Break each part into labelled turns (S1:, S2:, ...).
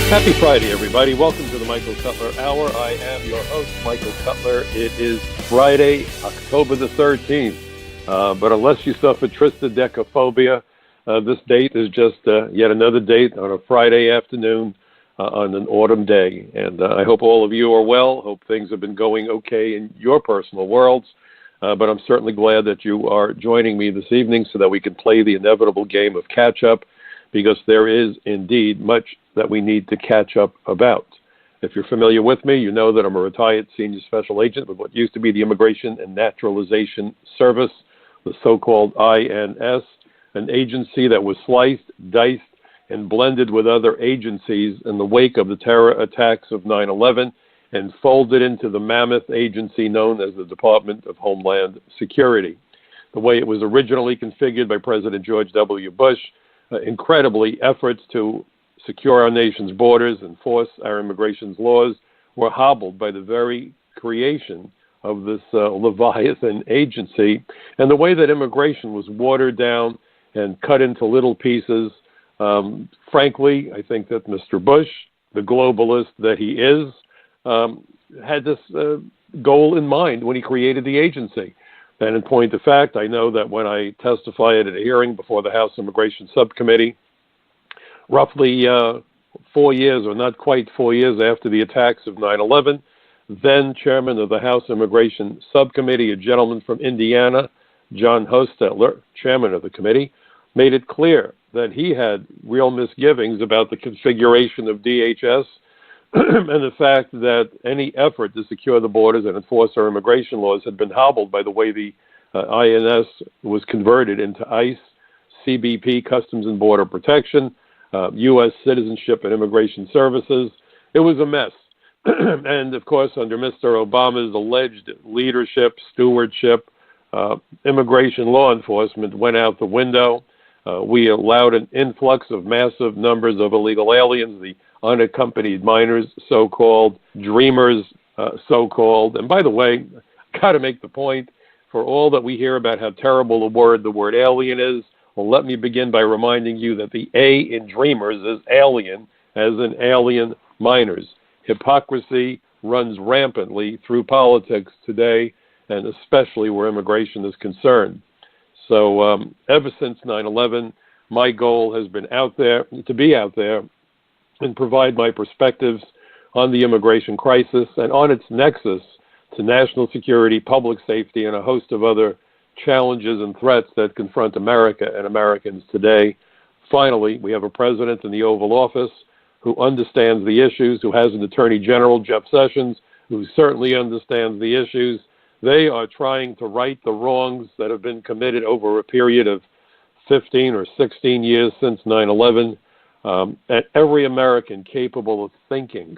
S1: Happy Friday, everybody. Welcome to the Michael Cutler Hour. I am your host, Michael Cutler. It is Friday, October the 13th. But unless you suffer triskaidekaphobia, this date is just yet another date on a Friday afternoon on an autumn day. And I hope all of you are well. Hope things have been going okay in your personal worlds. But I'm certainly glad that you are joining me this evening so that we can play the inevitable game of catch-up, because there is indeed much that we need to catch up about. If you're familiar with me, you know that I'm a retired senior special agent with what used to be the Immigration and Naturalization Service, the so-called INS, an agency that was sliced, diced, and blended with other agencies in the wake of the terror attacks of 9/11 and folded into the mammoth agency known as the Department of Homeland Security. The way it was originally configured by President George W. Bush, incredibly, efforts to secure our nation's borders, enforce our immigration laws, were hobbled by the very creation of this Leviathan agency, and the way that immigration was watered down and cut into little pieces. Frankly, I think that Mr. Bush, the globalist that he is, had this goal in mind when he created the agency. And in point of fact, I know that when I testified at a hearing before the House Immigration Subcommittee, roughly 4 years, or not quite 4 years after the attacks of 9/11, then Chairman of the House Immigration Subcommittee, a gentleman from Indiana, John Hostetler, Chairman of the committee, made it clear that he had real misgivings about the configuration of DHS and the fact that any effort to secure the borders and enforce our immigration laws had been hobbled by the way the INS was converted into ICE, CBP, Customs and Border Protection, U.S. Citizenship and Immigration Services. It was a mess. And, of course, under Mr. Obama's alleged leadership, stewardship, immigration law enforcement went out the window. We allowed an influx of massive numbers of illegal aliens, the unaccompanied minors, so-called, dreamers, so-called. And by the way, got to make the point, for all that we hear about how terrible the word alien is, well, let me begin by reminding you that the A in dreamers is alien, as in alien minors. Hypocrisy runs rampantly through politics today, and especially where immigration is concerned. So ever since 9/11, my goal has been to be out there and provide my perspectives on the immigration crisis and on its nexus to national security, public safety, and a host of other challenges and threats that confront America and Americans today. Finally, we have a president in the Oval Office who understands the issues, who has an Attorney General, Jeff Sessions, who certainly understands the issues. They are trying to right the wrongs that have been committed over a period of 15 or 16 years since 9/11. And every American capable of thinking,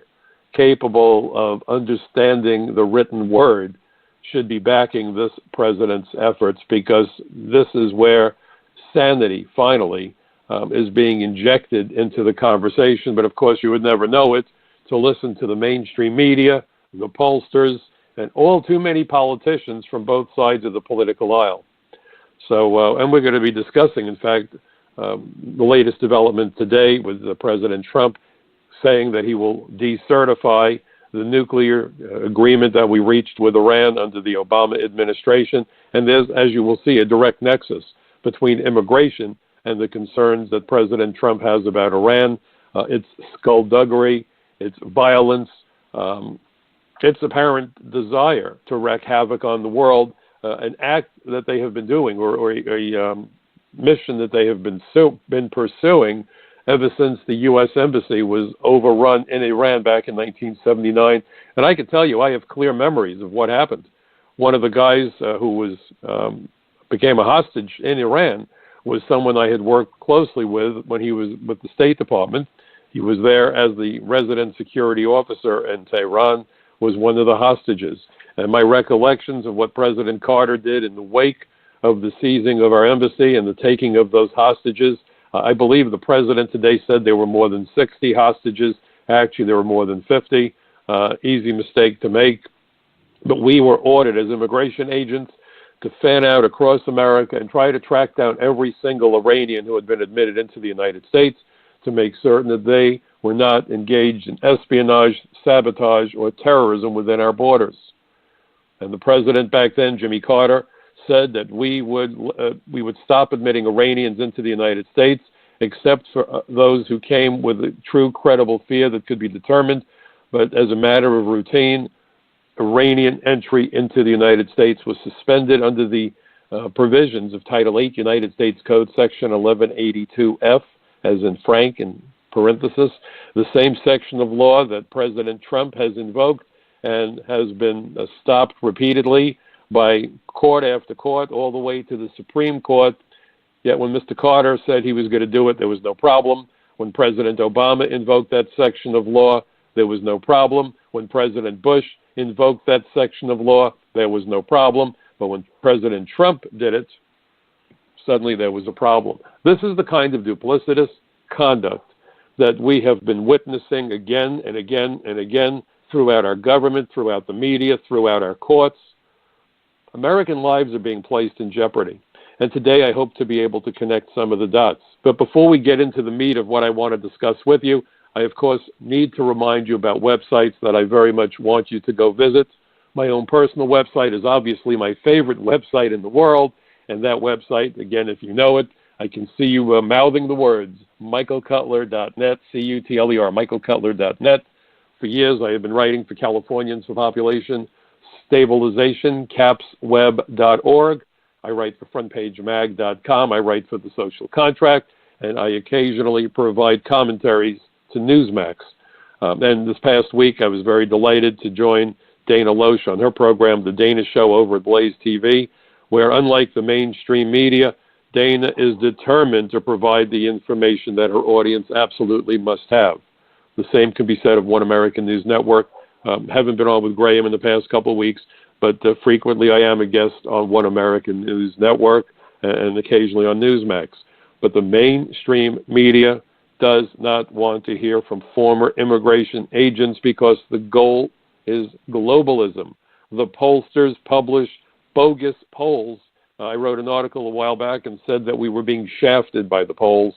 S1: capable of understanding the written word, should be backing this president's efforts, because this is where sanity, finally, is being injected into the conversation. But, of course, you would never know it to listen to the mainstream media, the pollsters, and all too many politicians from both sides of the political aisle. So, and we're going to be discussing, in fact, the latest development today with President Trump saying that he will decertify the nuclear agreement that we reached with Iran under the Obama administration. And there's, as you will see, a direct nexus between immigration and the concerns that President Trump has about Iran. It's skullduggery, it's violence, its apparent desire to wreak havoc on the world, an act that they have been doing, or a mission that they have been pursuing ever since the U.S. Embassy was overrun in Iran back in 1979. And I can tell you, I have clear memories of what happened. One of the guys who became a hostage in Iran was someone I had worked closely with when he was with the State Department. He was there as the resident security officer in Tehran, was one of the hostages. And my recollections of what President Carter did in the wake of the seizing of our embassy and the taking of those hostages, I believe the president today said there were more than 60 hostages. Actually, there were more than 50. Easy mistake to make. But we were ordered as immigration agents to fan out across America and try to track down every single Iranian who had been admitted into the United States, to make certain that they were not engaged in espionage, sabotage, or terrorism within our borders. And the president back then, Jimmy Carter, said that we would stop admitting Iranians into the United States, except for those who came with a true, credible fear that could be determined. But as a matter of routine, Iranian entry into the United States was suspended under the provisions of Title 8 United States Code, Section 1182F, as in Frank in parenthesis, the same section of law that President Trump has invoked and has been stopped repeatedly by court after court, all the way to the Supreme Court. Yet when Mr. Carter said he was going to do it, there was no problem. When President Obama invoked that section of law, there was no problem. When President Bush invoked that section of law, there was no problem. But when President Trump did it, suddenly there was a problem. This is the kind of duplicitous conduct that we have been witnessing again and again and again throughout our government, throughout the media, throughout our courts. American lives are being placed in jeopardy. And today I hope to be able to connect some of the dots. But before we get into the meat of what I want to discuss with you, I, of course, need to remind you about websites that I very much want you to go visit. My own personal website is obviously my favorite website in the world. And that website, again, if you know it, I can see you mouthing the words, michaelcutler.net, C-U-T-L-E-R, michaelcutler.net. For years, I have been writing for Californians for Population Stabilization, capsweb.org. I write for frontpagemag.com. I write for The Social Contract, and I occasionally provide commentaries to Newsmax. And this past week, I was very delighted to join Dana Loesch on her program, The Dana Show, over at Blaze TV, where, unlike the mainstream media, Dana is determined to provide the information that her audience absolutely must have. The same can be said of One American News Network. Haven't been on with Graham in the past couple of weeks, but frequently I am a guest on One American News Network and occasionally on Newsmax. But the mainstream media does not want to hear from former immigration agents because the goal is globalism. The pollsters publish bogus polls. I wrote an article a while back and said that we were being shafted by the polls.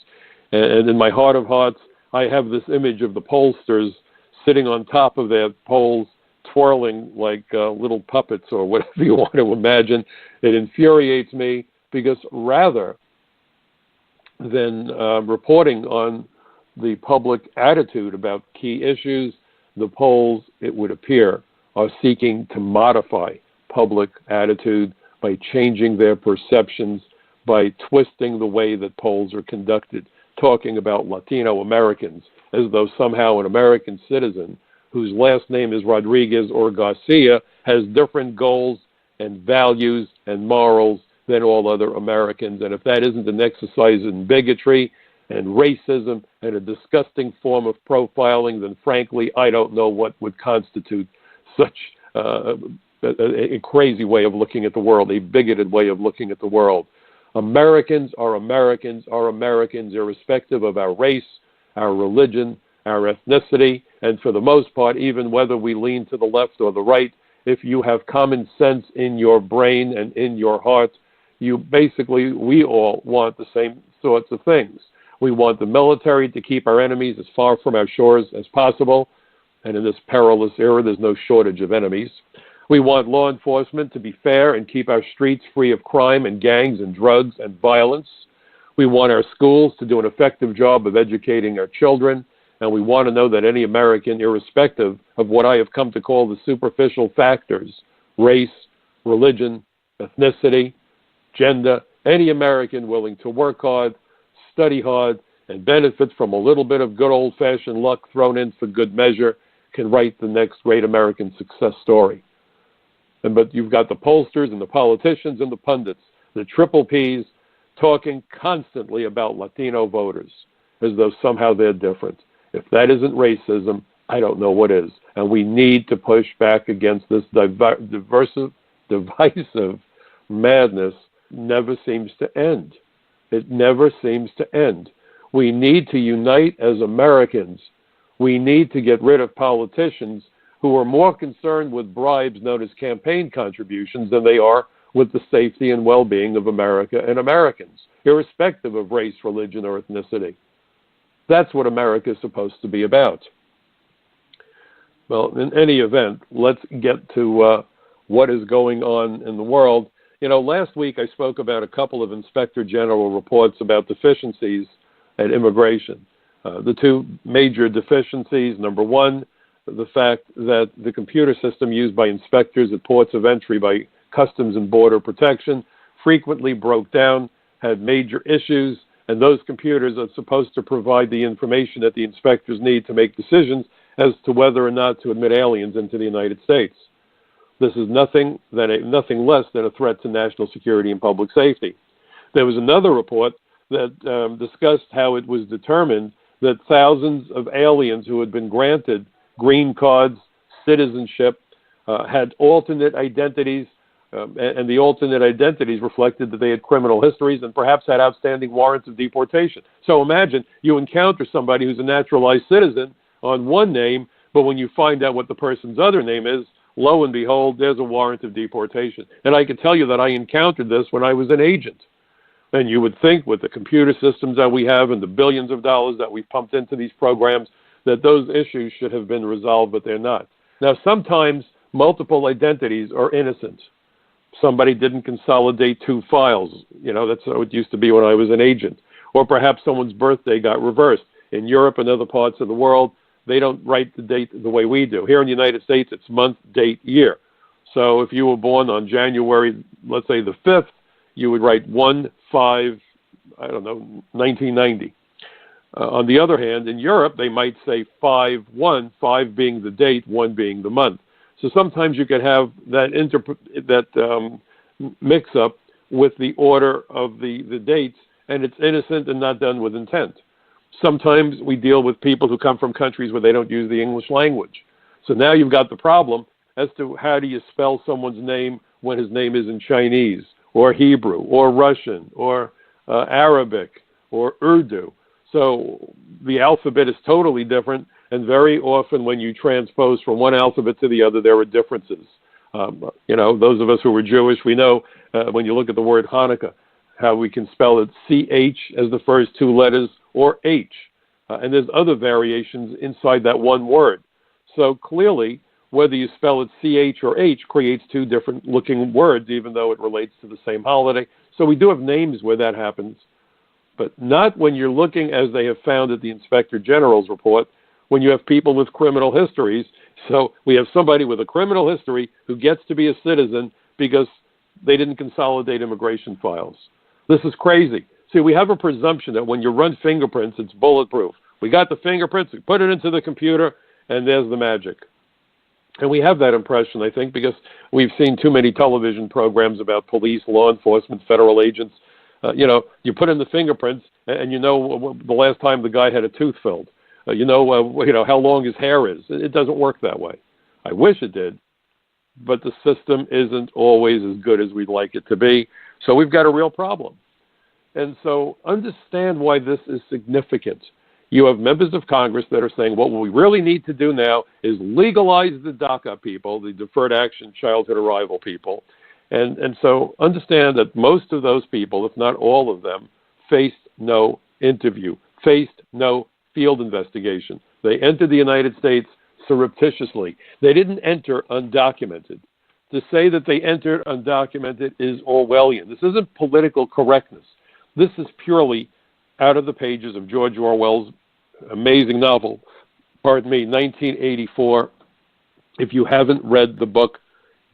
S1: And in my heart of hearts, I have this image of the pollsters sitting on top of their polls, twirling like little puppets or whatever you want to imagine. It infuriates me because rather than reporting on the public attitude about key issues, the polls, it would appear, are seeking to modify public attitude by changing their perceptions, by twisting the way that polls are conducted, talking about Latino Americans as though somehow an American citizen whose last name is Rodriguez or Garcia has different goals and values and morals than all other Americans. And if that isn't an exercise in bigotry and racism and a disgusting form of profiling, then frankly, I don't know what would constitute such a crazy way of looking at the world, a bigoted way of looking at the world. Americans are Americans are Americans, irrespective of our race, our religion, our ethnicity, and for the most part, even whether we lean to the left or the right, if you have common sense in your brain and in your heart, we all want the same sorts of things. We want the military to keep our enemies as far from our shores as possible, and in this perilous era, there's no shortage of enemies. We want law enforcement to be fair and keep our streets free of crime and gangs and drugs and violence. We want our schools to do an effective job of educating our children, and we want to know that any American, irrespective of what I have come to call the superficial factors, race, religion, ethnicity, gender, any American willing to work hard, study hard, and benefit from a little bit of good old-fashioned luck thrown in for good measure can write the next great American success story. But you've got the pollsters and the politicians and the pundits, the triple Ps, talking constantly about Latino voters as though somehow they're different. If that isn't racism, I don't know what is. And we need to push back against this divisive madness. Never seems to end. It never seems to end. We need to unite as Americans. We need to get rid of politicians who are more concerned with bribes known as campaign contributions than they are with the safety and well-being of America and Americans, irrespective of race, religion, or ethnicity. That's what America is supposed to be about. Well, in any event, let's get to what is going on in the world. Last week I spoke about a couple of Inspector General reports about deficiencies at immigration. The two major deficiencies: number one, the fact that the computer system used by inspectors at ports of entry by Customs and Border Protection frequently broke down, had major issues, and those computers are supposed to provide the information that the inspectors need to make decisions as to whether or not to admit aliens into the United States. This is nothing less than a threat to national security and public safety. There was another report that discussed how it was determined that thousands of aliens who had been granted green cards, citizenship, had alternate identities, and the alternate identities reflected that they had criminal histories and perhaps had outstanding warrants of deportation. So imagine you encounter somebody who's a naturalized citizen on one name, but when you find out what the person's other name is, lo and behold, there's a warrant of deportation. And I can tell you that I encountered this when I was an agent. And you would think with the computer systems that we have and the billions of dollars that we've pumped into these programs that those issues should have been resolved, but they're not. Now, sometimes multiple identities are innocent. Somebody didn't consolidate two files. That's how it used to be when I was an agent. Or perhaps someone's birthday got reversed. In Europe and other parts of the world, they don't write the date the way we do. Here in the United States, it's month, date, year. So if you were born on January, let's say the 5th, you would write 1/5/1990. On the other hand, in Europe, they might say 5/1, 5 being the date, 1 being the month. So sometimes you could have that mix-up with the order of the dates, and it's innocent and not done with intent. Sometimes we deal with people who come from countries where they don't use the English language. So now you've got the problem as to how do you spell someone's name when his name is in Chinese or Hebrew or Russian or Arabic or Urdu. So the alphabet is totally different, and very often when you transpose from one alphabet to the other, there are differences. Those of us who are Jewish, we know when you look at the word Hanukkah, how we can spell it CH as the first two letters or H. And there's other variations inside that one word. So clearly, whether you spell it CH or H creates two different looking words, even though it relates to the same holiday. So we do have names where that happens, but not when you're looking, as they have found at the Inspector General's report, when you have people with criminal histories. So we have somebody with a criminal history who gets to be a citizen because they didn't consolidate immigration files. This is crazy. See, we have a presumption that when you run fingerprints, it's bulletproof. We got the fingerprints, we put it into the computer, and there's the magic. And we have that impression, I think, because we've seen too many television programs about police, law enforcement, federal agents. You put in the fingerprints, and the last time the guy had a tooth filled. How long his hair is. It doesn't work that way. I wish it did, but the system isn't always as good as we'd like it to be. So we've got a real problem. And so understand why this is significant. You have members of Congress that are saying, what we really need to do now is legalize the DACA people, the Deferred Action Childhood Arrival people. And so understand that most of those people, if not all of them, faced no interview, faced no field investigation. They entered the United States surreptitiously. They didn't enter undocumented. To say that they entered undocumented is Orwellian. This isn't political correctness. This is purely out of the pages of George Orwell's amazing novel, 1984. If you haven't read the book,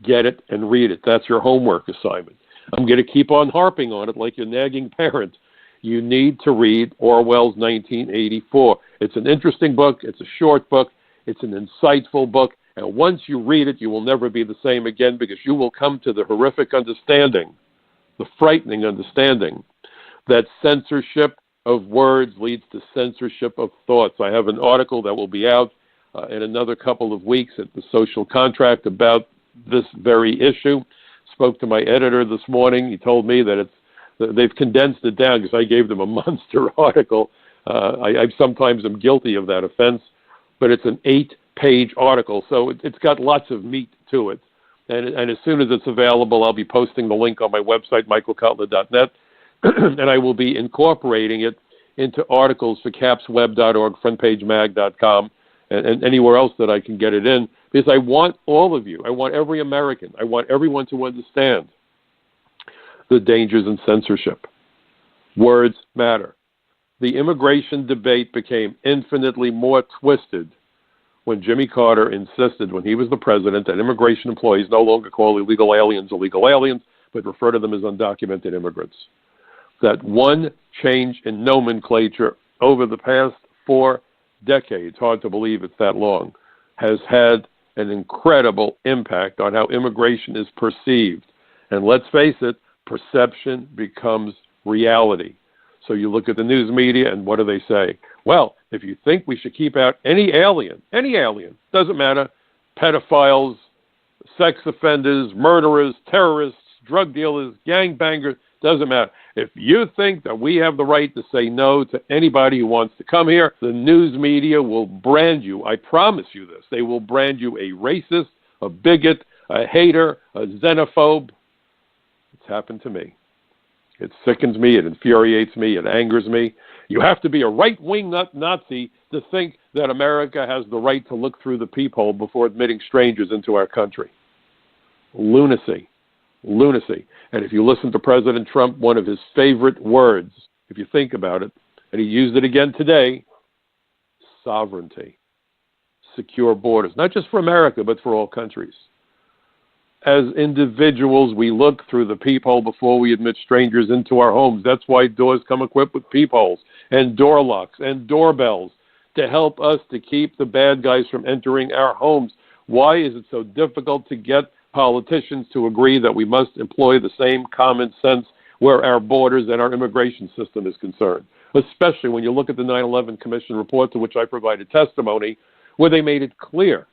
S1: get it and read it. That's your homework assignment. I'm going to keep on harping on it like your nagging parent. You need to read Orwell's 1984. It's an interesting book. It's a short book. It's an insightful book. And once you read it, you will never be the same again, because you will come to the horrific understanding, the frightening understanding, that censorship of words leads to censorship of thoughts. I have an article that will be out in another couple of weeks at the Social Contract about this very issue. Spoke to my editor this morning. He told me that they've condensed it down because I gave them a monster article. I sometimes am guilty of that offense, but it's an 8-page article, so it's got lots of meat to it. And as soon as it's available, I'll be posting the link on my website, michaelcutler.net, and I will be incorporating it into articles for capsweb.org, frontpagemag.com, and anywhere else that I can get it in, because I want all of you, I want every American, I want everyone to understand the dangers in censorship. Words matter. The immigration debate became infinitely more twisted when Jimmy Carter insisted, when he was the president, that immigration employees no longer call illegal aliens, but refer to them as undocumented immigrants. That one change in nomenclature over the past 4 decades, hard to believe it's that long, has had an incredible impact on how immigration is perceived. And let's face it, perception becomes reality. So you look at the news media, and what do they say? Well, if you think we should keep out any alien, doesn't matter, pedophiles, sex offenders, murderers, terrorists, drug dealers, gangbangers, doesn't matter. If you think that we have the right to say no to anybody who wants to come here, the news media will brand you. I promise you this. They will brand you a racist, a bigot, a hater, a xenophobe. It's happened to me. It sickens me. It infuriates me. It angers me. You have to be a right-wing Nazi to think that America has the right to look through the peephole before admitting strangers into our country. Lunacy. Lunacy. And if you listen to President Trump, one of his favorite words, if you think about it, and he used it again today, sovereignty. Secure borders, not just for America, but for all countries. As individuals, we look through the peephole before we admit strangers into our homes. That's why doors come equipped with peepholes and door locks and doorbells to help us to keep the bad guys from entering our homes. Why is it so difficult to get politicians to agree that we must employ the same common sense where our borders and our immigration system is concerned? Especially when you look at the 9/11 Commission report, to which I provided testimony, where they made it clear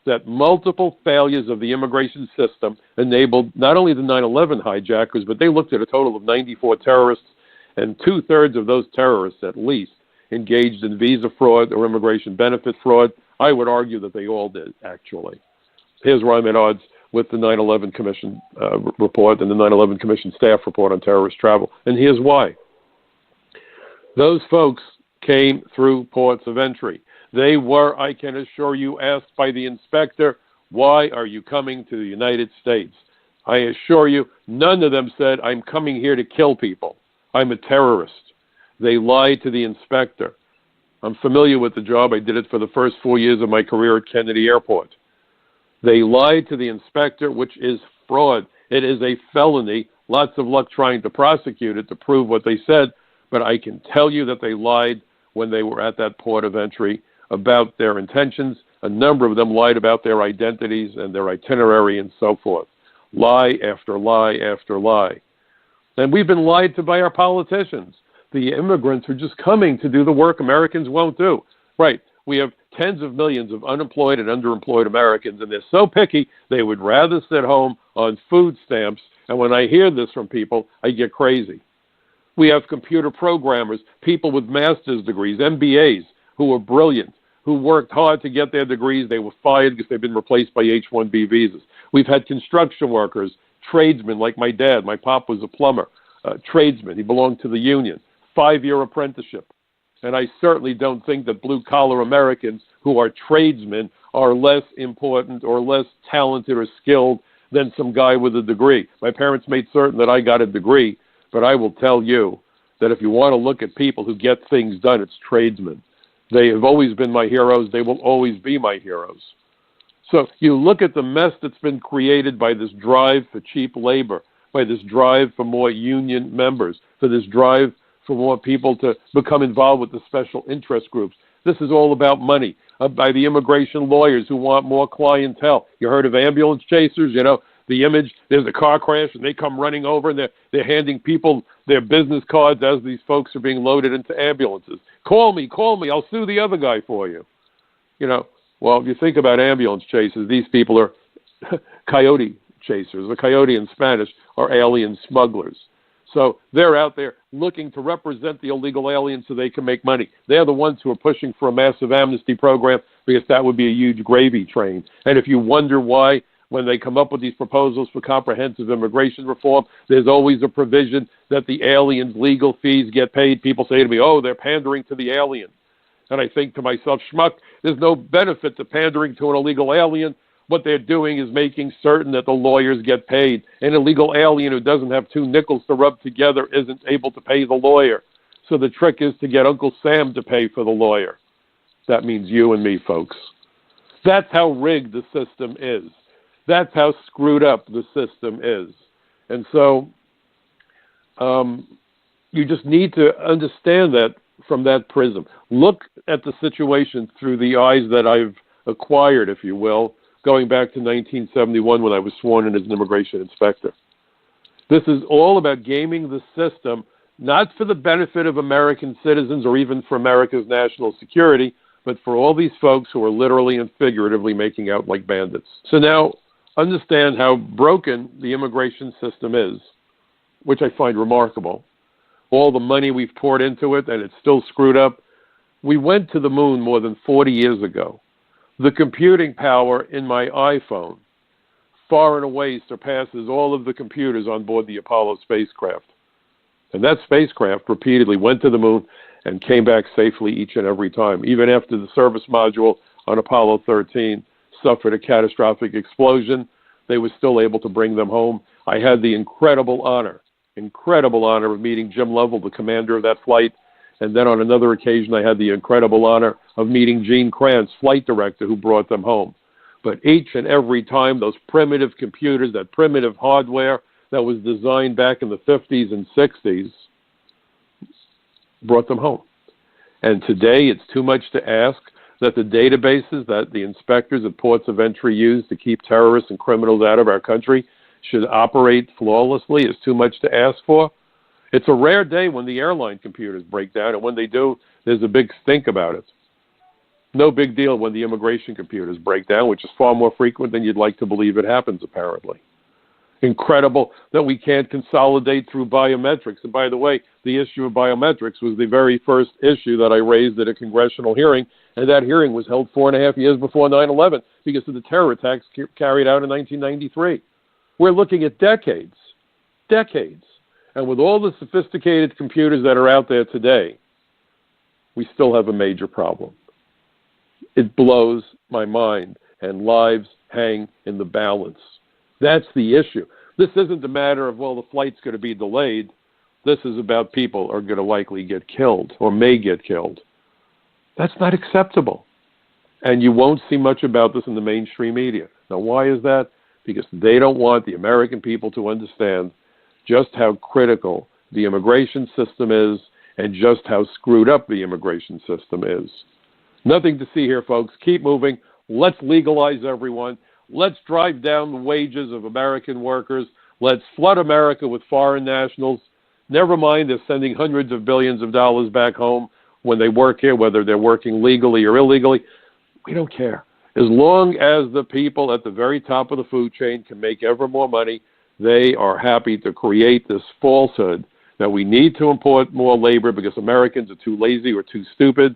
S1: that multiple failures of the immigration system enabled not only the 9/11 hijackers, but they looked at a total of 94 terrorists, and 2/3 of those terrorists, at least, engaged in visa fraud or immigration benefit fraud. I would argue that they all did, actually. Here's where I'm at odds with the 9/11 Commission report and the 9/11 Commission staff report on terrorist travel, and here's why. Those folks came through ports of entry. They were, I can assure you, asked by the inspector, why are you coming to the United States? I assure you, none of them said, I'm coming here to kill people. I'm a terrorist. They lied to the inspector. I'm familiar with the job. I did it for the first 4 years of my career at Kennedy Airport. They lied to the inspector, which is fraud. It is a felony. Lots of luck trying to prosecute it to prove what they said, but I can tell you that they lied when they were at that port of entry about their intentions. A number of them lied about their identities and their itinerary and so forth. Lie after lie after lie. And we've been lied to by our politicians. The immigrants are just coming to do the work Americans won't do. Right. We have tens of millions of unemployed and underemployed Americans, and they're so picky they would rather sit home on food stamps. And when I hear this from people, I get crazy. We have computer programmers, people with master's degrees, MBAs, who are brilliant, who worked hard to get their degrees. They were fired because they've been replaced by H-1B visas. We've had construction workers, tradesmen like my dad. My pop was a plumber, tradesman. He belonged to the union. 5-year apprenticeship. And I certainly don't think that blue-collar Americans who are tradesmen are less important or less talented or skilled than some guy with a degree. My parents made certain that I got a degree, but I will tell you that if you want to look at people who get things done, it's tradesmen. They have always been my heroes. They will always be my heroes. So you look at the mess that's been created by this drive for cheap labor, by this drive for more union members, for this drive for more people to become involved with the special interest groups. This is all about money, by the immigration lawyers who want more clientele. You heard of ambulance chasers? You know, the image, there's a car crash and they come running over and they're handing people their business cards as these folks are being loaded into ambulances. Call me, I'll sue the other guy for you. You know, well, if you think about ambulance chasers, these people are coyote chasers. The coyote in Spanish are alien smugglers. So they're out there looking to represent the illegal aliens so they can make money. They're the ones who are pushing for a massive amnesty program because that would be a huge gravy train. And if you wonder why when they come up with these proposals for comprehensive immigration reform, there's always a provision that the aliens' legal fees get paid. People say to me, oh, they're pandering to the alien. And I think to myself, schmuck, there's no benefit to pandering to an illegal alien. What they're doing is making certain that the lawyers get paid. An illegal alien who doesn't have two nickels to rub together isn't able to pay the lawyer. So the trick is to get Uncle Sam to pay for the lawyer. That means you and me, folks. That's how rigged the system is. That's how screwed up the system is. And so you just need to understand that from that prism. Look at the situation through the eyes that I've acquired, if you will, going back to 1971 when I was sworn in as an immigration inspector. This is all about gaming the system, not for the benefit of American citizens or even for America's national security, but for all these folks who are literally and figuratively making out like bandits. So now, understand how broken the immigration system is, which I find remarkable. All the money we've poured into it, and it's still screwed up. We went to the moon more than 40 years ago. The computing power in my iPhone far and away surpasses all of the computers on board the Apollo spacecraft. And that spacecraft repeatedly went to the moon and came back safely each and every time. Even after the service module on Apollo 13 suffered a catastrophic explosion, they were still able to bring them home. I had the incredible honor of meeting Jim Lovell, the commander of that flight. And then on another occasion, I had the incredible honor of meeting Gene Kranz, flight director, who brought them home. But each and every time, those primitive computers, that primitive hardware that was designed back in the 50s and 60s, brought them home. And today, it's too much to ask that the databases that the inspectors at ports of entry use to keep terrorists and criminals out of our country should operate flawlessly is too much to ask for. It's a rare day when the airline computers break down, and when they do, there's a big stink about it. No big deal when the immigration computers break down, which is far more frequent than you'd like to believe it happens, apparently. Incredible that we can't consolidate through biometrics. And by the way, the issue of biometrics was the very first issue that I raised at a congressional hearing, and that hearing was held 4.5 years before 9/11 because of the terror attacks carried out in 1993. We're looking at decades. And with all the sophisticated computers that are out there today, we still have a major problem. It blows my mind, and lives hang in the balance. That's the issue. This isn't a matter of, well, the flight's going to be delayed. This is about people are going to likely get killed or may get killed. That's not acceptable. And you won't see much about this in the mainstream media. Now, why is that? Because they don't want the American people to understand just how critical the immigration system is and just how screwed up the immigration system is. Nothing to see here, folks. Keep moving. Let's legalize everyone. Let's drive down the wages of American workers. Let's flood America with foreign nationals. Never mind they're sending hundreds of billions of dollars back home when they work here, whether they're working legally or illegally. We don't care. As long as the people at the very top of the food chain can make ever more money, they are happy to create this falsehood that we need to import more labor because Americans are too lazy or too stupid.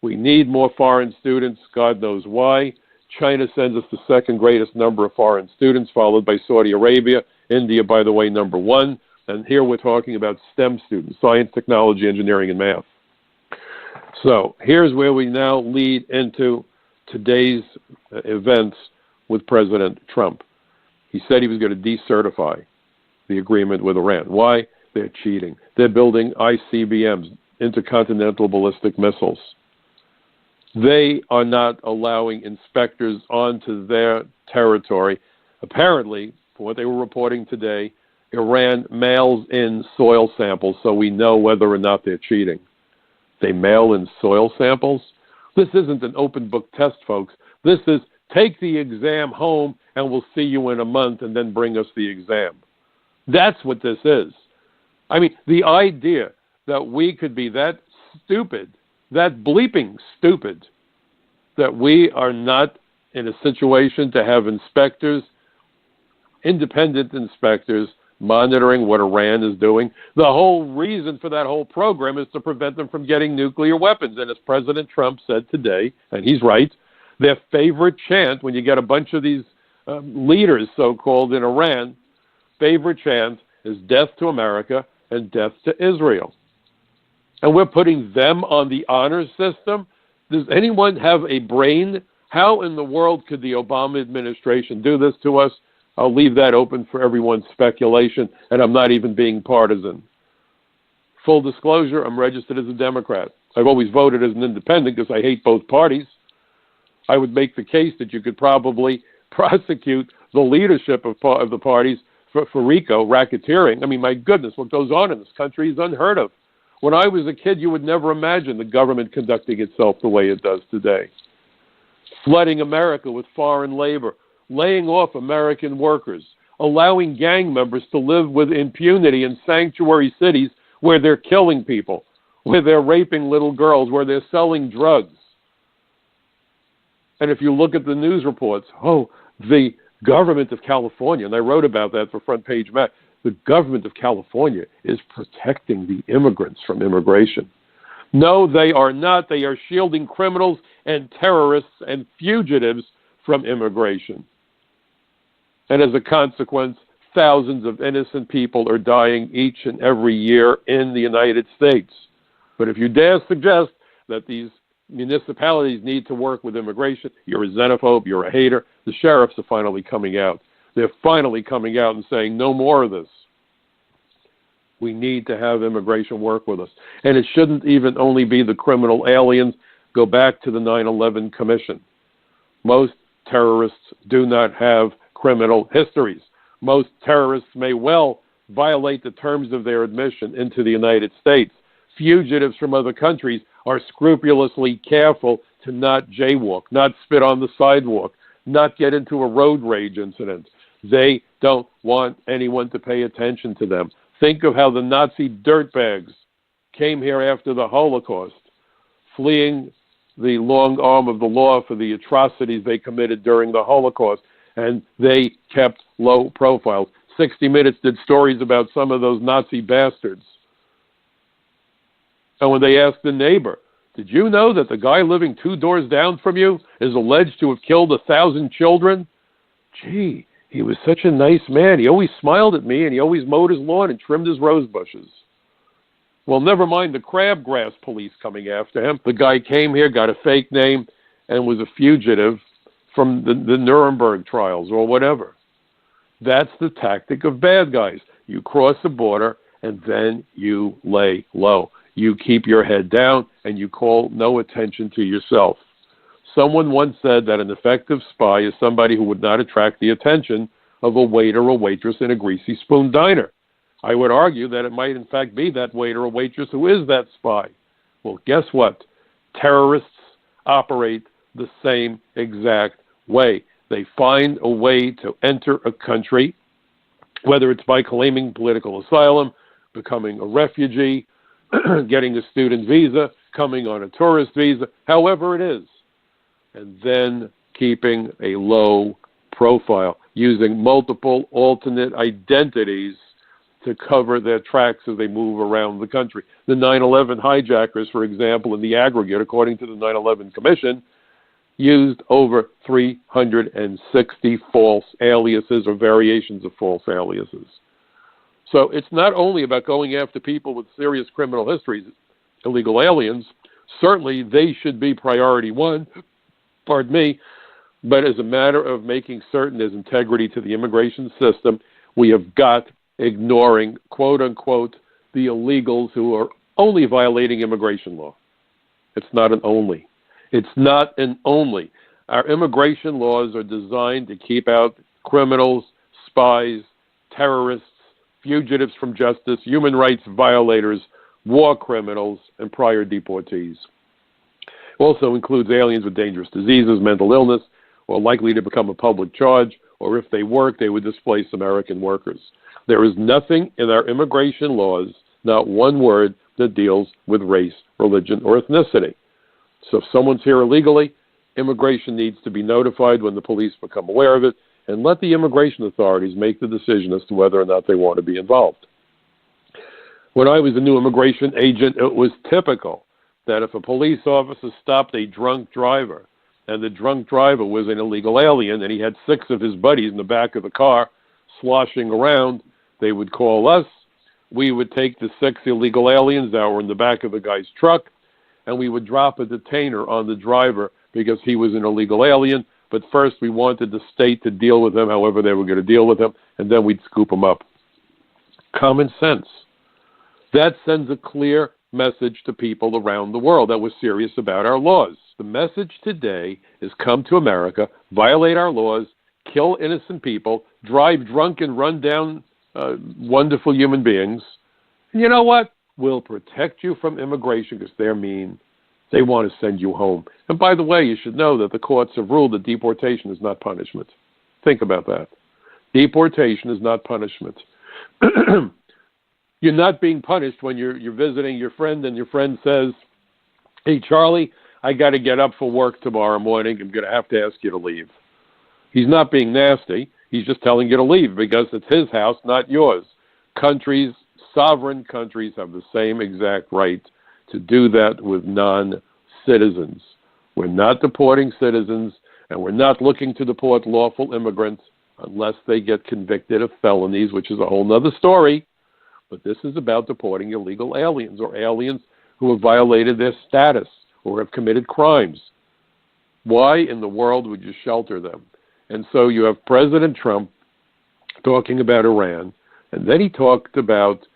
S1: We need more foreign students. God knows why. China sends us the second greatest number of foreign students, followed by Saudi Arabia. India, by the way, number one. And here we're talking about STEM students, science, technology, engineering, and math. So here's where we now lead into today's events with President Trump. He said he was going to decertify the agreement with Iran. Why? They're cheating. They're building ICBMs, intercontinental ballistic missiles. They are not allowing inspectors onto their territory. Apparently, from what they were reporting today, Iran mails in soil samples so we know whether or not they're cheating. They mail in soil samples? This isn't an open book test, folks. This is take the exam home and we'll see you in a month and then bring us the exam. That's what this is. I mean, the idea that we could be that stupid, that bleeping stupid, that we are not in a situation to have inspectors, independent inspectors, monitoring what Iran is doing. The whole reason for that whole program is to prevent them from getting nuclear weapons. And as President Trump said today, and he's right, their favorite chant when you get a bunch of these leaders, so-called, in Iran, favorite chant is death to America and death to Israel. And we're putting them on the honor system? Does anyone have a brain? How in the world could the Obama administration do this to us? I'll leave that open for everyone's speculation, and I'm not even being partisan. Full disclosure, I'm registered as a Democrat. I've always voted as an independent because I hate both parties. I would make the case that you could probably prosecute the leadership of the parties for RICO, racketeering. I mean, my goodness, what goes on in this country is unheard of. When I was a kid, you would never imagine the government conducting itself the way it does today. Flooding America with foreign labor, laying off American workers, allowing gang members to live with impunity in sanctuary cities where they're killing people, where they're raping little girls, where they're selling drugs. And if you look at the news reports, the government of California, and I wrote about that for Front Page Mac, the government of California is protecting the immigrants from immigration. No, they are not. They are shielding criminals and terrorists and fugitives from immigration. And as a consequence, thousands of innocent people are dying each and every year in the United States. But if you dare suggest that these municipalities need to work with immigration, you're a xenophobe, you're a hater. The sheriffs are finally coming out. They're finally coming out and saying, no more of this. We need to have immigration work with us. And it shouldn't even only be the criminal aliens. Go back to the 9/11 Commission. Most terrorists do not have criminal histories. Most terrorists may well violate the terms of their admission into the United States. Fugitives from other countries are scrupulously careful to not jaywalk, not spit on the sidewalk, not get into a road rage incident. They don't want anyone to pay attention to them. Think of how the Nazi dirtbags came here after the Holocaust, fleeing the long arm of the law for the atrocities they committed during the Holocaust, and they kept low profiles. 60 Minutes did stories about some of those Nazi bastards. And when they asked the neighbor, did you know that the guy living 2 doors down from you is alleged to have killed 1,000 children? Gee, he was such a nice man. He always smiled at me, and he always mowed his lawn and trimmed his rose bushes. Well, never mind the crabgrass police coming after him. The guy came here, got a fake name, and was a fugitive from the Nuremberg trials or whatever. That's the tactic of bad guys. You cross the border, and then you lay low. You keep your head down, and you call no attention to yourself. Someone once said that an effective spy is somebody who would not attract the attention of a waiter or waitress in a greasy spoon diner. I would argue that it might in fact be that waiter or waitress who is that spy. Well, guess what? Terrorists operate the same exact way. They find a way to enter a country, whether it's by claiming political asylum, becoming a refugee, getting a student visa, coming on a tourist visa, however it is, and then keeping a low profile, using multiple alternate identities to cover their tracks as they move around the country. The 9/11 hijackers, for example, in the aggregate, according to the 9/11 Commission, used over 360 false aliases or variations of false aliases. So it's not only about going after people with serious criminal histories, illegal aliens. Certainly they should be priority one, but as a matter of making certain there's integrity to the immigration system, we have got ignoring, quote unquote, the illegals who are only violating immigration law. It's not an only. It's not an only. Our immigration laws are designed to keep out criminals, spies, terrorists, fugitives from justice, human rights violators, war criminals, and prior deportees. Also includes aliens with dangerous diseases, mental illness, or likely to become a public charge, or if they work, they would displace American workers. There is nothing in our immigration laws, not one word, that deals with race, religion, or ethnicity. So if someone's here illegally, immigration needs to be notified when the police become aware of it, and let the immigration authorities make the decision as to whether or not they want to be involved. When I was a new immigration agent, it was typical that if a police officer stopped a drunk driver and the drunk driver was an illegal alien, and he had 6 of his buddies in the back of the car sloshing around, they would call us. We would take the 6 illegal aliens that were in the back of the guy's truck, and we would drop a detainer on the driver because he was an illegal alien. But first, we wanted the state to deal with him however they were going to deal with him, and then we'd scoop him up. Common sense. That sends a clear message to people around the world that we're serious about our laws. The message today is come to America, violate our laws, kill innocent people, drive drunk and run down wonderful human beings. And you know what? We'll protect you from immigration because they're mean. They want to send you home. And by the way, you should know that the courts have ruled that deportation is not punishment. Think about that. Deportation is not punishment. You're not being punished when you're visiting your friend and your friend says, hey, Charlie, I got to get up for work tomorrow morning. I'm going to have to ask you to leave. He's not being nasty. He's just telling you to leave because it's his house, not yours. Countries, sovereign countries, have the same exact right to do that with non-citizens. We're not deporting citizens, and we're not looking to deport lawful immigrants unless they get convicted of felonies, which is a whole other story. But this is about deporting illegal aliens or aliens who have violated their status or have committed crimes. Why in the world would you shelter them? And so you have President Trump talking about Iran, and then he talked about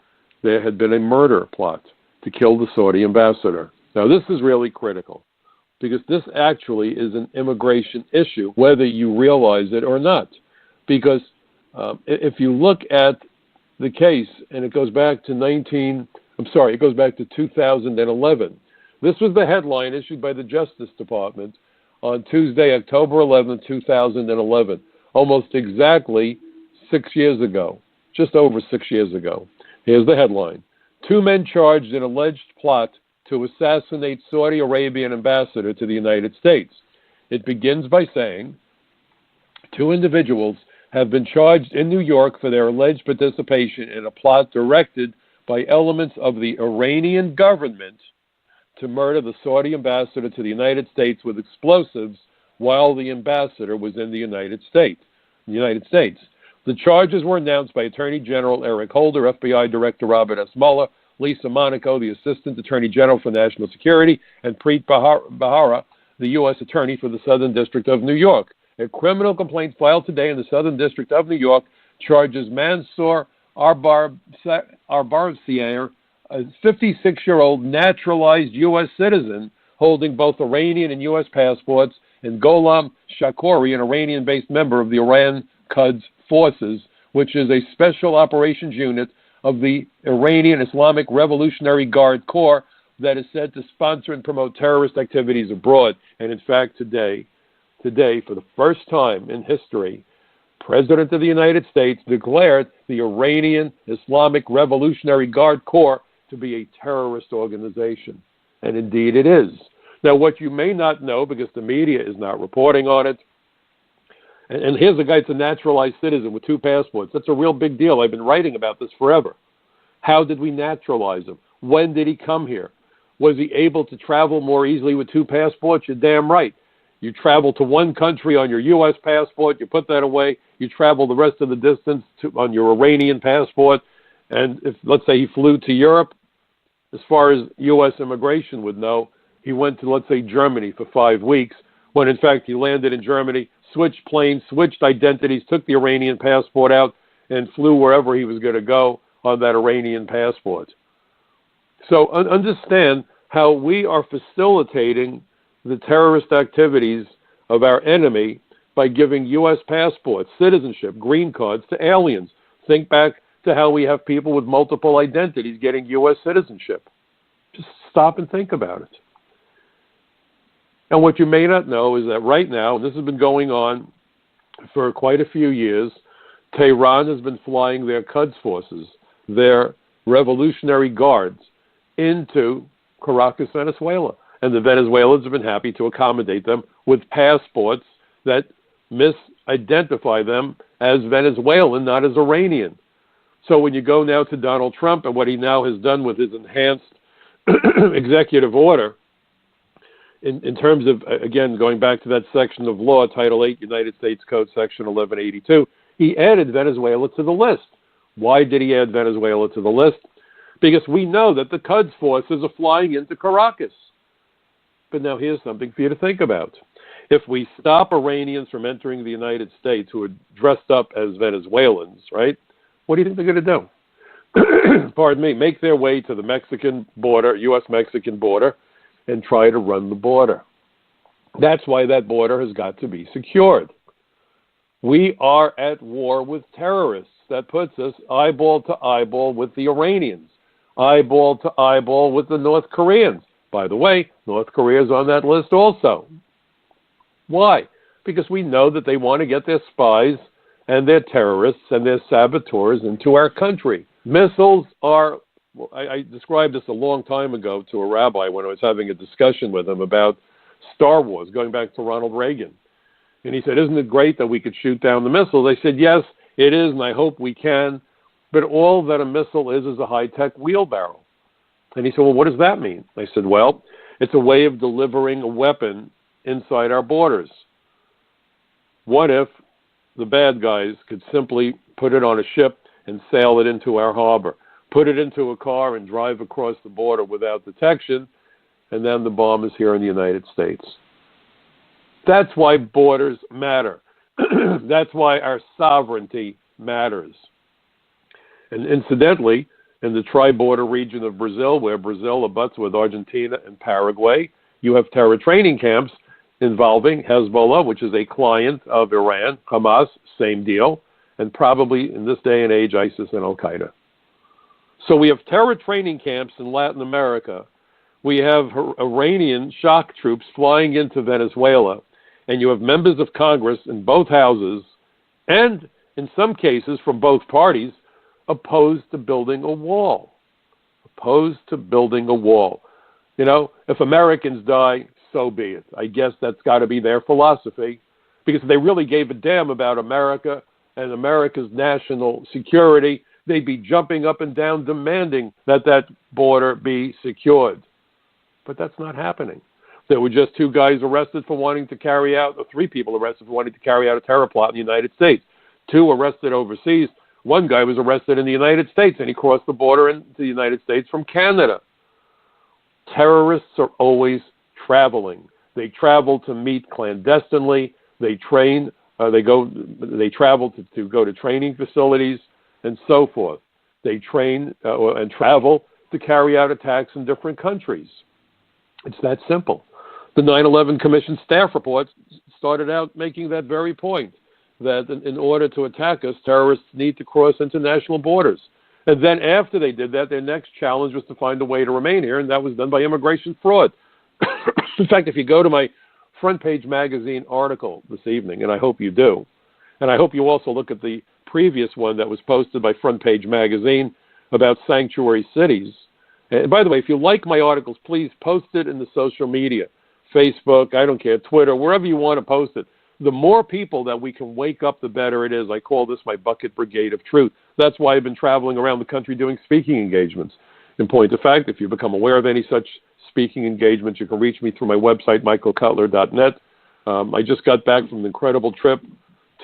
S1: there had been a murder plot to kill the Saudi ambassador. Now, this is really critical because this actually is an immigration issue, whether you realize it or not. Because if you look at the case, and it goes back to 2011. This was the headline issued by the Justice Department on Tuesday, October 11, 2011, almost exactly 6 years ago, just over 6 years ago. Here's the headline. 2 men charged in alleged plot to assassinate Saudi Arabian ambassador to the United States. It begins by saying 2 individuals have been charged in New York for their alleged participation in a plot directed by elements of the Iranian government to murder the Saudi ambassador to the United States with explosives while the ambassador was in the United States. The charges were announced by Attorney General Eric Holder, FBI Director Robert S. Mueller, Lisa Monaco, the Assistant Attorney General for National Security, and Preet Bharara, the U.S. Attorney for the Southern District of New York. A criminal complaint filed today in the Southern District of New York charges Mansour Arbarsier, a 56-year-old naturalized U.S. citizen holding both Iranian and U.S. passports, and Gholam Shakori, an Iranian-based member of the Iran Quds Forces, which is a special operations unit of the Iranian Islamic Revolutionary Guard Corps that is said to sponsor and promote terrorist activities abroad. And in fact, today, for the first time in history, President of the United States declared the Iranian Islamic Revolutionary Guard Corps to be a terrorist organization. And indeed it is. Now, what you may not know, because the media is not reporting on it, and here's a guy that's a naturalized citizen with 2 passports. That's a real big deal. I've been writing about this forever. How did we naturalize him? When did he come here? Was he able to travel more easily with 2 passports? You're damn right. You travel to one country on your U.S. passport, you put that away, you travel the rest of the distance on your Iranian passport, and if, let's say, he flew to Europe, as far as U.S. immigration would know, he went to, let's say, Germany for 5 weeks, when in fact he landed in Germany, switched planes, switched identities, took the Iranian passport out, and flew wherever he was going to go on that Iranian passport. So understand how we are facilitating the terrorist activities of our enemy by giving U.S. passports, citizenship, green cards to aliens. Think back to how we have people with multiple identities getting U.S. citizenship. Just stop and think about it. And what you may not know is that right now, and this has been going on for quite a few years, Tehran has been flying their Quds forces, their Revolutionary Guards, into Caracas, Venezuela. And the Venezuelans have been happy to accommodate them with passports that misidentify them as Venezuelan, not as Iranian. So when you go now to Donald Trump and what he now has done with his enhanced executive order, in terms of, again, going back to that section of law, Title 8, United States Code, Section 1182, he added Venezuela to the list. Why did he add Venezuela to the list? Because we know that the Quds forces are flying into Caracas. But now here's something for you to think about. If we stop Iranians from entering the United States who are dressed up as Venezuelans, right, what do you think they're going to do? Pardon me, make their way to the Mexican border, U.S.-Mexican border, and try to run the border. That's why that border has got to be secured. We are at war with terrorists. That puts us eyeball to eyeball with the Iranians, eyeball to eyeball with the North Koreans. By the way, North Korea is on that list also. Why? Because we know that they want to get their spies and their terrorists and their saboteurs into our country. Missiles are, well, I described this a long time ago to a rabbi when I was having a discussion with him about Star Wars, going back to Ronald Reagan. And he said, isn't it great that we could shoot down the missiles? I said, yes, it is, and I hope we can. But all that a missile is a high-tech wheelbarrow. And he said, well, what does that mean? I said, well, it's a way of delivering a weapon inside our borders. What if the bad guys could simply put it on a ship and sail it into our harbor, put it into a car and drive across the border without detection, and then the bomb is here in the United States? That's why borders matter. That's why our sovereignty matters. And incidentally, in the tri-border region of Brazil, where Brazil abuts with Argentina and Paraguay, you have terror training camps involving Hezbollah, which is a client of Iran, Hamas, same deal, and probably in this day and age, ISIS and Al-Qaeda. So we have terror training camps in Latin America. We have Iranian shock troops flying into Venezuela, and you have members of Congress in both houses, and in some cases from both parties, opposed to building a wall. Opposed to building a wall. You know, if Americans die, so be it. I guess that's got to be their philosophy, because if they really gave a damn about America and America's national security, they'd be jumping up and down demanding that that border be secured. But that's not happening. There were just 2 guys arrested for wanting to carry out, or 3 people arrested for wanting to carry out a terror plot in the United States. 2 arrested overseas. 1 guy was arrested in the United States, and he crossed the border into the United States from Canada. Terrorists are always traveling. They travel to meet clandestinely. They train. They travel to go to training facilities and so forth. They train and travel to carry out attacks in different countries. It's that simple. The 9/11 Commission staff reports started out making that very point, that in order to attack us, terrorists need to cross international borders. And then after they did that, their next challenge was to find a way to remain here, and that was done by immigration fraud. In fact, if you go to my Front Page Magazine article this evening, and I hope you do, and I hope you also look at the previous one that was posted by Front Page Magazine about sanctuary cities. And by the way, if you like my articles, please post it in the social media, Facebook, I don't care, Twitter, wherever you want to post it. The more people that we can wake up, the better it is. I call this my bucket brigade of truth. That's why I've been traveling around the country doing speaking engagements. In point of fact, if you become aware of any such speaking engagements, you can reach me through my website, michaelcutler.net. I just got back from an incredible trip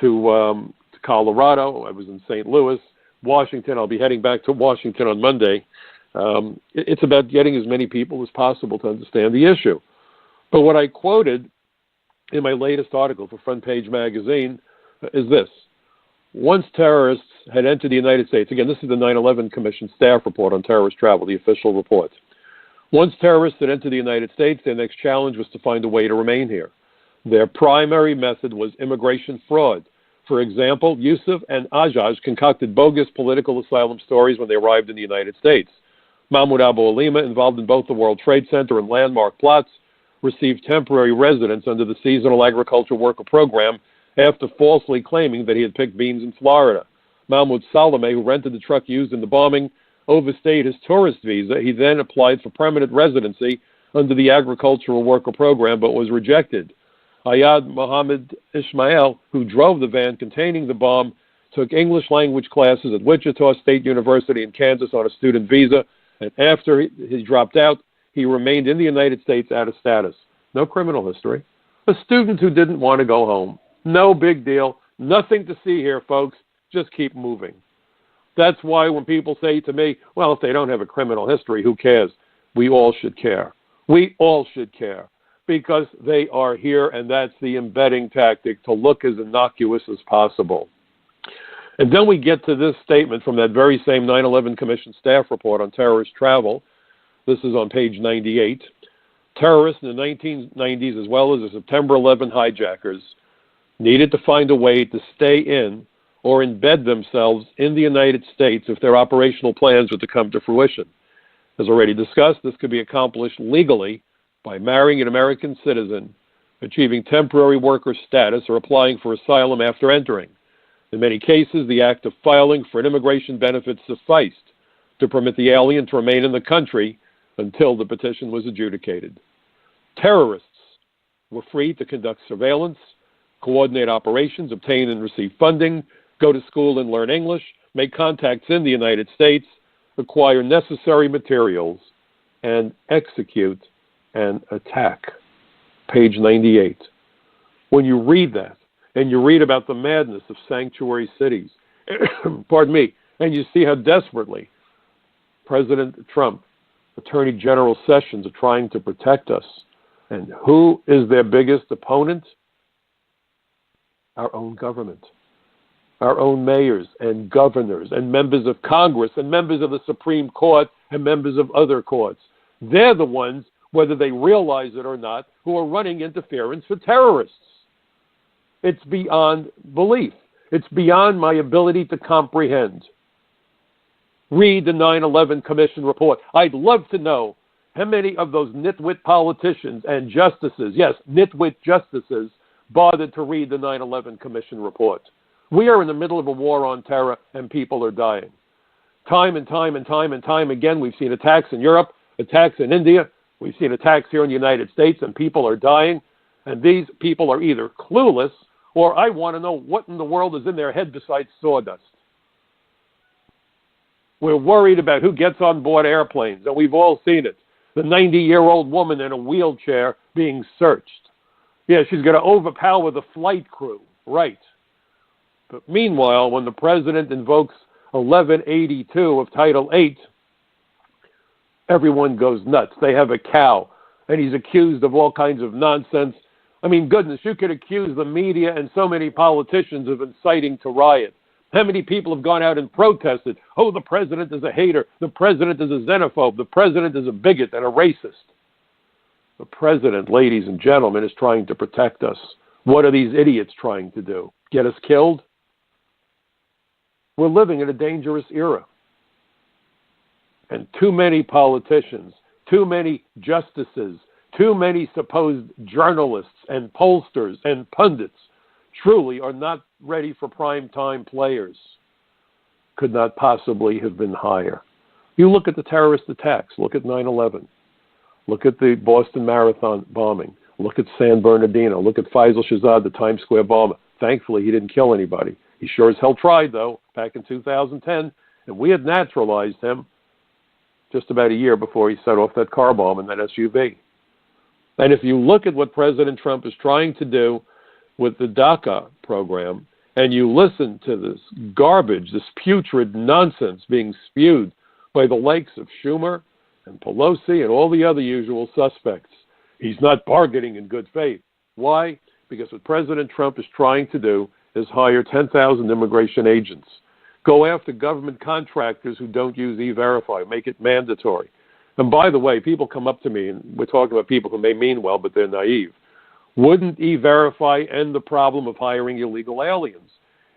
S1: to Colorado. I was in St. Louis, Washington. I'll be heading back to Washington on Monday. It's about getting as many people as possible to understand the issue. But what I quoted in my latest article for Front Page Magazine is this. Once terrorists had entered the United States, again, this is the 9/11 Commission staff report on terrorist travel, the official report. Once terrorists had entered the United States, their next challenge was to find a way to remain here. Their primary method was immigration fraud. For example, Yusuf and Ajaj concocted bogus political asylum stories when they arrived in the United States. Mahmoud Abu Alima, involved in both the World Trade Center and landmark plots, received temporary residence under the Seasonal Agriculture Worker Program after falsely claiming that he had picked beans in Florida. Mahmoud Salome, who rented the truck used in the bombing, overstayed his tourist visa. He then applied for permanent residency under the Agricultural Worker Program, but was rejected. Ayad Mohammed Ismail, who drove the van containing the bomb, took English language classes at Wichita State University in Kansas on a student visa, and after he dropped out, he remained in the United States out of status. no criminal history. A student who didn't want to go home. No big deal. Nothing to see here, folks. Just keep moving. That's why when people say to me, well, if they don't have a criminal history, who cares? We all should care. We all should care because they are here, and that's the embedding tactic, to look as innocuous as possible. And then we get to this statement from that very same 9/11 Commission staff report on terrorist travel. This is on page 98. Terrorists in the 1990s, as well as the September 11 hijackers, needed to find a way to stay in or embed themselves in the United States if their operational plans were to come to fruition. As already discussed, this could be accomplished legally by marrying an American citizen, achieving temporary worker status, or applying for asylum after entering. In many cases, the act of filing for an immigration benefit sufficed to permit the alien to remain in the country until the petition was adjudicated. Terrorists were free to conduct surveillance, coordinate operations, obtain and receive funding, go to school and learn English, make contacts in the United States, acquire necessary materials, and execute an attack. Page 98. When you read that, and you read about the madness of sanctuary cities, pardon me, and you see how desperately President Trump, Attorney General Sessions are trying to protect us, and who is their biggest opponent? Our own government. Our own mayors and governors and members of Congress and members of the Supreme Court and members of other courts. They're the ones, whether they realize it or not, who are running interference for terrorists. It's beyond belief. It's beyond my ability to comprehend. Read the 9/11 Commission report. I'd love to know how many of those nitwit politicians and justices, yes, nitwit justices, bothered to read the 9/11 Commission report. We are in the middle of a war on terror, and people are dying. Time and time and time and time again, we've seen attacks in Europe, attacks in India. We've seen attacks here in the United States, and people are dying. And these people are either clueless, or I want to know what in the world is in their head besides sawdust. We're worried about who gets on board airplanes, and we've all seen it. The 90-year-old woman in a wheelchair being searched. Yeah, she's going to overpower the flight crew. Right. But meanwhile, when the president invokes 1182 of Title VIII, everyone goes nuts. They have a cow, and he's accused of all kinds of nonsense. I mean, goodness, you could accuse the media and so many politicians of inciting to riot. How many people have gone out and protested? Oh, the president is a hater. The president is a xenophobe. The president is a bigot and a racist. The president, ladies and gentlemen, is trying to protect us. What are these idiots trying to do? Get us killed? We're living in a dangerous era. And too many politicians, too many justices, too many supposed journalists and pollsters and pundits truly are not ready for prime time players. Could not possibly have been higher. You look at the terrorist attacks. Look at 9/11. Look at the Boston Marathon bombing. Look at San Bernardino. Look at Faisal Shahzad, the Times Square bomber. Thankfully, he didn't kill anybody. He sure as hell tried, though, back in 2010. And we had naturalized him just about a year before he set off that car bomb in that SUV. And if you look at what President Trump is trying to do with the DACA program, and you listen to this garbage, this putrid nonsense being spewed by the likes of Schumer and Pelosi and all the other usual suspects, he's not bargaining in good faith. Why? Because what President Trump is trying to do is hire 10,000 immigration agents, go after government contractors who don't use E-Verify, make it mandatory. And by the way, people come up to me, and we're talking about people who may mean well, but they're naive. Wouldn't E-Verify end the problem of hiring illegal aliens?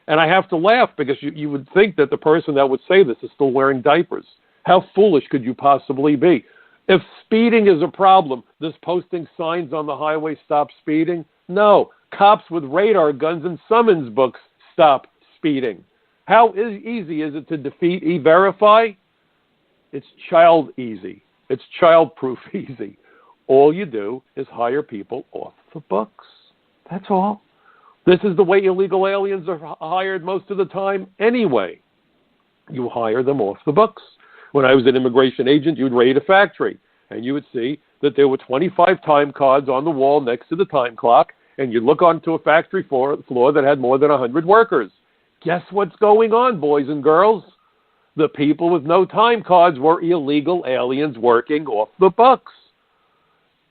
S1: And I have to laugh because you would think that the person that would say this is still wearing diapers. How foolish could you possibly be? If speeding is a problem, does posting signs on the highway stop speeding? No. Cops with radar guns and summons books stop speeding. How easy is it to defeat E-Verify? It's child easy. It's child-proof easy. All you do is hire people off the books. That's all. This is the way illegal aliens are hired most of the time anyway. You hire them off the books. When I was an immigration agent, you'd raid a factory, and you would see that there were 25 time cards on the wall next to the time clock, and you'd look onto a factory floor that had more than 100 workers. Guess what's going on, boys and girls? The people with no time cards were illegal aliens working off the books.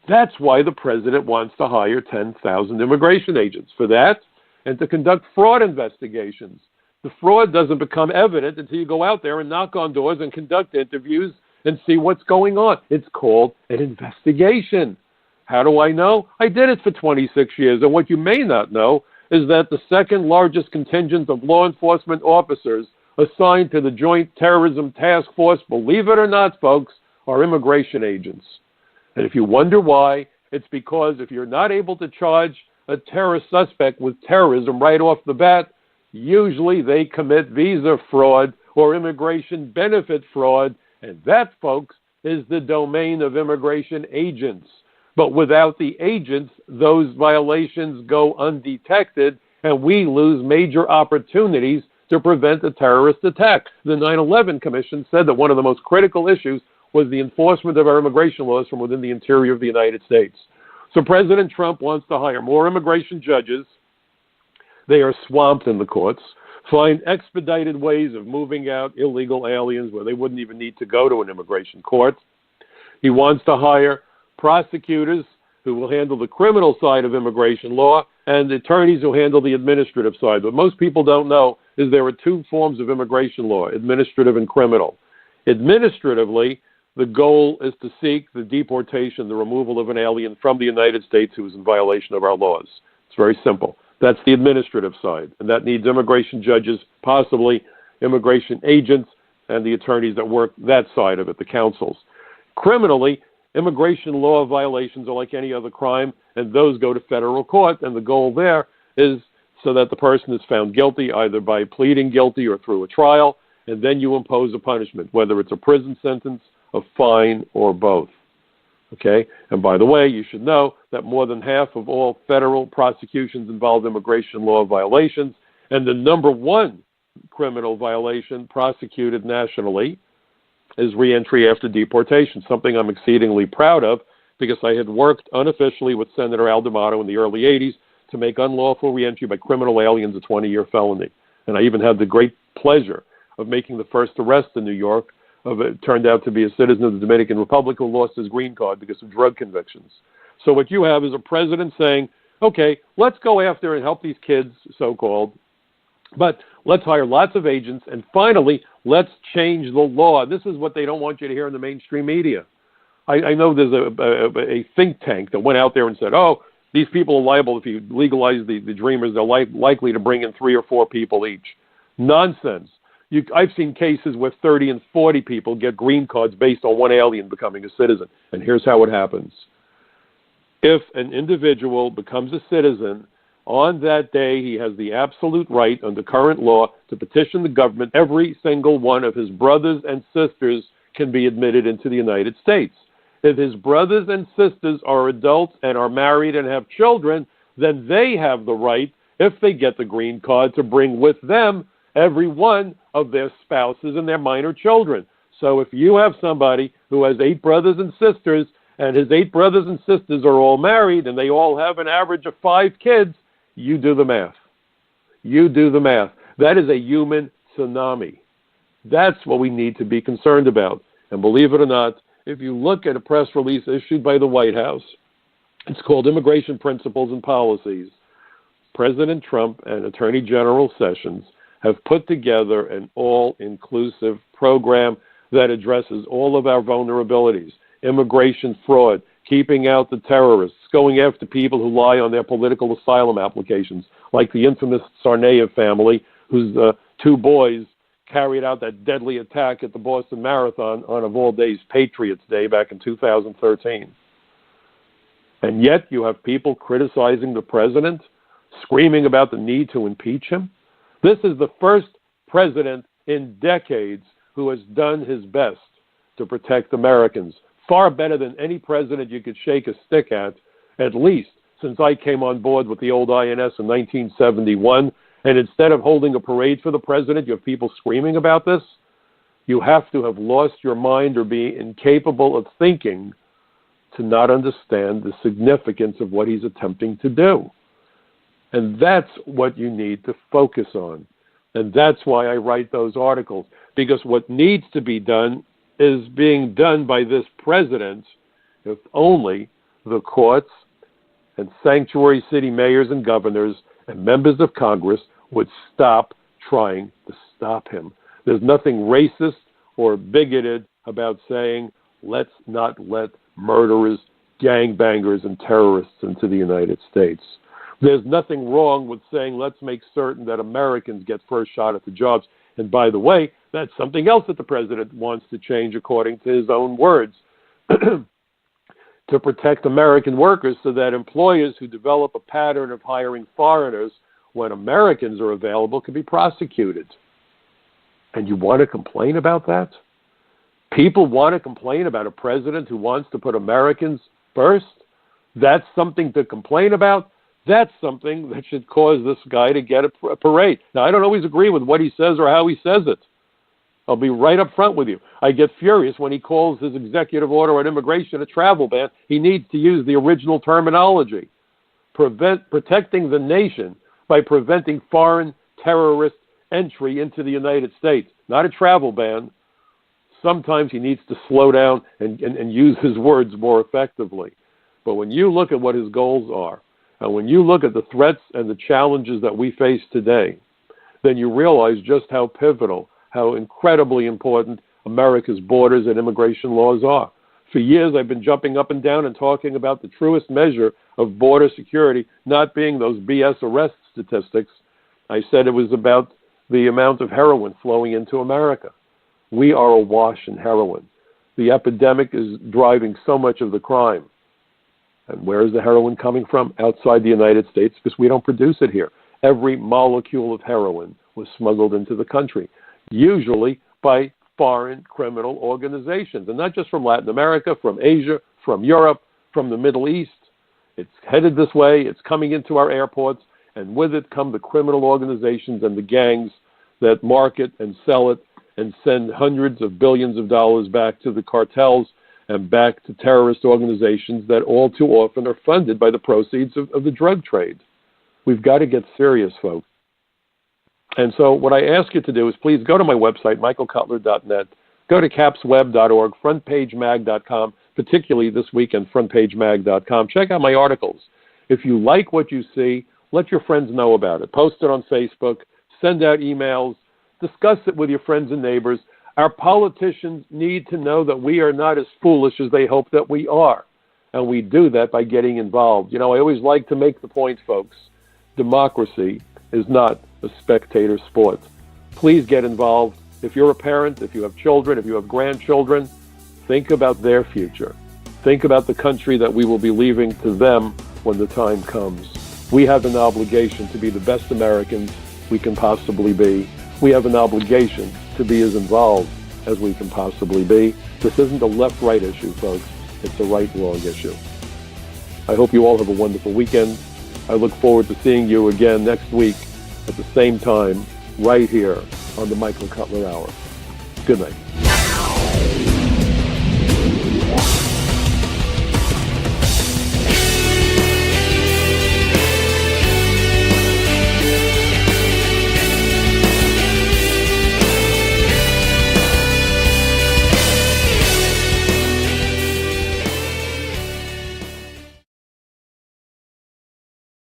S1: That's why the president wants to hire 10,000 immigration agents for that and to conduct fraud investigations. The fraud doesn't become evident until you go out there and knock on doors and conduct interviews and see what's going on. It's called an investigation. How do I know? I did it for 26 years. And what you may not know is that the second largest contingent of law enforcement officers assigned to the Joint Terrorism Task Force, believe it or not, folks, are immigration agents. And if you wonder why, it's because if you're not able to charge a terrorist suspect with terrorism right off the bat, usually they commit visa fraud or immigration benefit fraud, and that, folks, is the domain of immigration agents. But without the agents, those violations go undetected, and we lose major opportunities to prevent a terrorist attack. The 9/11 Commission said that one of the most critical issues was the enforcement of our immigration laws from within the interior of the United States. So President Trump wants to hire more immigration judges. They are swamped in the courts. Find expedited ways of moving out illegal aliens where they wouldn't even need to go to an immigration court. He wants to hire prosecutors who will handle the criminal side of immigration law and attorneys who handle the administrative side. What most people don't know is there are two forms of immigration law, administrative and criminal. Administratively, the goal is to seek the deportation, the removal of an alien from the United States who is in violation of our laws. It's very simple. That's the administrative side, and that needs immigration judges, possibly immigration agents, and the attorneys that work that side of it, the counsels. Criminally, immigration law violations are like any other crime, and those go to federal court, and the goal there is so that the person is found guilty either by pleading guilty or through a trial, and then you impose a punishment, whether it's a prison sentence, a fine, or both. Okay? And by the way, you should know that more than half of all federal prosecutions involve immigration law violations, and the number one criminal violation prosecuted nationally is reentry after deportation, something I'm exceedingly proud of because I had worked unofficially with Senator Al D'Amato in the early 80s to make unlawful reentry by criminal aliens a 20-year felony. And I even had the great pleasure of making the first arrest in New York of it turned out to be a citizen of the Dominican Republic who lost his green card because of drug convictions. So what you have is a president saying, okay, let's go after and help these kids, so-called, but let's hire lots of agents, and finally, let's change the law. This is what they don't want you to hear in the mainstream media. I know there's a think tank that went out there and said, oh, these people are liable if you legalize the Dreamers. They're likely to bring in 3 or 4 people each. Nonsense. I've seen cases where 30 and 40 people get green cards based on one alien becoming a citizen. And here's how it happens. If an individual becomes a citizen, on that day he has the absolute right under current law to petition the government. Every single one of his brothers and sisters can be admitted into the United States. If his brothers and sisters are adults and are married and have children, then they have the right, if they get the green card, to bring with them every one of their spouses and their minor children. So if you have somebody who has 8 brothers and sisters, and his 8 brothers and sisters are all married, and they all have an average of 5 kids, you do the math. You do the math. That is a human tsunami. That's what we need to be concerned about. And believe it or not, if you look at a press release issued by the White House, it's called Immigration Principles and Policies. President Trump and Attorney General Sessions have put together an all-inclusive program that addresses all of our vulnerabilities: immigration fraud, keeping out the terrorists, going after people who lie on their political asylum applications, like the infamous Tsarnaev family, whose 2 boys carried out that deadly attack at the Boston Marathon on, of all days, Patriots Day back in 2013. And yet you have people criticizing the president, screaming about the need to impeach him. This is the first president in decades who has done his best to protect Americans, far better than any president you could shake a stick at least since I came on board with the old INS in 1971. And instead of holding a parade for the president, you have people screaming about this. You have to have lost your mind or be incapable of thinking to not understand the significance of what he's attempting to do. And that's what you need to focus on. And that's why I write those articles, because what needs to be done is being done by this president if only the courts and sanctuary city mayors and governors and members of Congress would stop trying to stop him. There's nothing racist or bigoted about saying, let's not let murderers, gangbangers, and terrorists into the United States. There's nothing wrong with saying, let's make certain that Americans get first shot at the jobs. And by the way, that's something else that the president wants to change according to his own words, to protect American workers so that employers who develop a pattern of hiring foreigners when Americans are available can be prosecuted. And you want to complain about that? People want to complain about a president who wants to put Americans first? That's something to complain about? That's something that should cause this guy to get a parade. Now, I don't always agree with what he says or how he says it. I'll be right up front with you. I get furious when he calls his executive order on immigration a travel ban. He needs to use the original terminology. Protecting the nation by preventing foreign terrorist entry into the United States. Not a travel ban. Sometimes he needs to slow down and use his words more effectively. But when you look at what his goals are, and when you look at the threats and the challenges that we face today, then you realize just how pivotal, how incredibly important America's borders and immigration laws are. For years, I've been jumping up and down and talking about the truest measure of border security not being those BS arrest statistics. I said it was about the amount of heroin flowing into America. We are awash in heroin. The epidemic is driving so much of the crime. And where is the heroin coming from? Outside the United States, because we don't produce it here. Every molecule of heroin was smuggled into the country, usually by foreign criminal organizations, and not just from Latin America, from Asia, from Europe, from the Middle East. It's headed this way. It's coming into our airports, and with it come the criminal organizations and the gangs that market and sell it and send hundreds of billions of dollars back to the cartels and back to terrorist organizations that all too often are funded by the proceeds of the drug trade. We've got to get serious, folks. And so what I ask you to do is please go to my website, michaelcutler.net, go to capsweb.org, frontpagemag.com, particularly this weekend, frontpagemag.com. Check out my articles. If you like what you see, let your friends know about it. Post it on Facebook, send out emails, discuss it with your friends and neighbors. Our politicians need to know that we are not as foolish as they hope that we are. And we do that by getting involved. You know, I always like to make the point, folks, democracy is not a spectator sport. Please get involved. If you're a parent, if you have children, if you have grandchildren, think about their future. Think about the country that we will be leaving to them when the time comes. We have an obligation to be the best Americans we can possibly be. We have an obligation to be as involved as we can possibly be. This isn't a left-right issue, folks. It's a right-wrong issue. I hope you all have a wonderful weekend. I look forward to seeing you again next week at the same time, right here on the Michael Cutler Hour. Good night.